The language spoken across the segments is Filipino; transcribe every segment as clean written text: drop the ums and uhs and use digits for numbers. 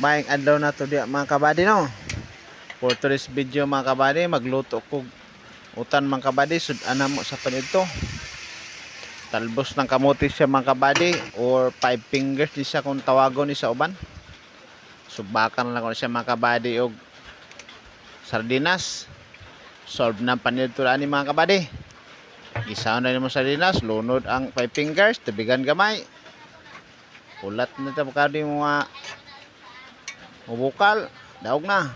Maing adlaw na to diya mga kabady no. For today's video mga kabady, magluto ko utan mga kabady, sudan mo sa panito. Talbos ng kamote siya mga kabady, or 5 fingers di siya kung tawagon ni sa uban. Subakan lang ko siya mga kabady og sardinas. Solve ng panito ani mga kabady. Gisaon na mo sardinas, lunod ang 5 fingers, tubigan gamay. Ulat na ta mga mga mubukal, daog na.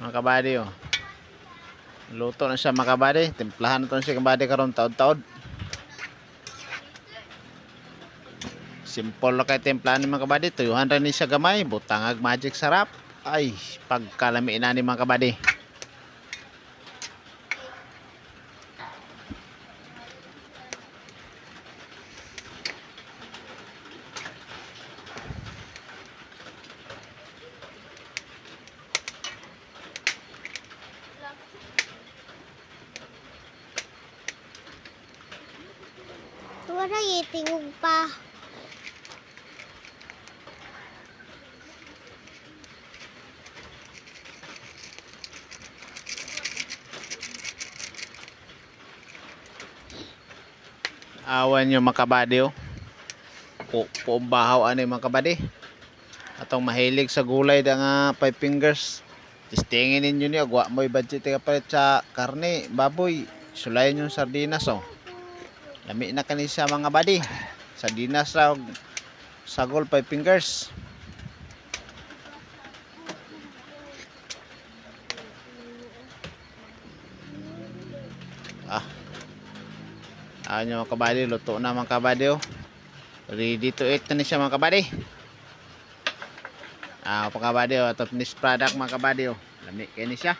Mga kabady oh. Luto na siya mga kabady. Timplahan na to siya kabady karon taod-taod. Simple lang kay timplahan ni mga kabady. Tuyuhan rin ni siya gamay. Butangag magic sarap. Ay, pagkalami na ni mga kabady. Wala itingog pa. Awan nyo mga kabady oh. Bahaw ano yung mga kabady. Atong mahilig sa gulay da nga 5 fingers. Tistingin ninyo niya. Agwa mo'y budget ka palit sa karne, baboy. Sulayan yung sardinas oh. Lami na kanisa mga body. Sardinas raw sagol 5 fingers. Ano mga kabady, luto na mga kabady oh. Ready to eat na siya mga kabady. Mga kabady oh, ito finished product mga kabady oh. Lami kayo siya.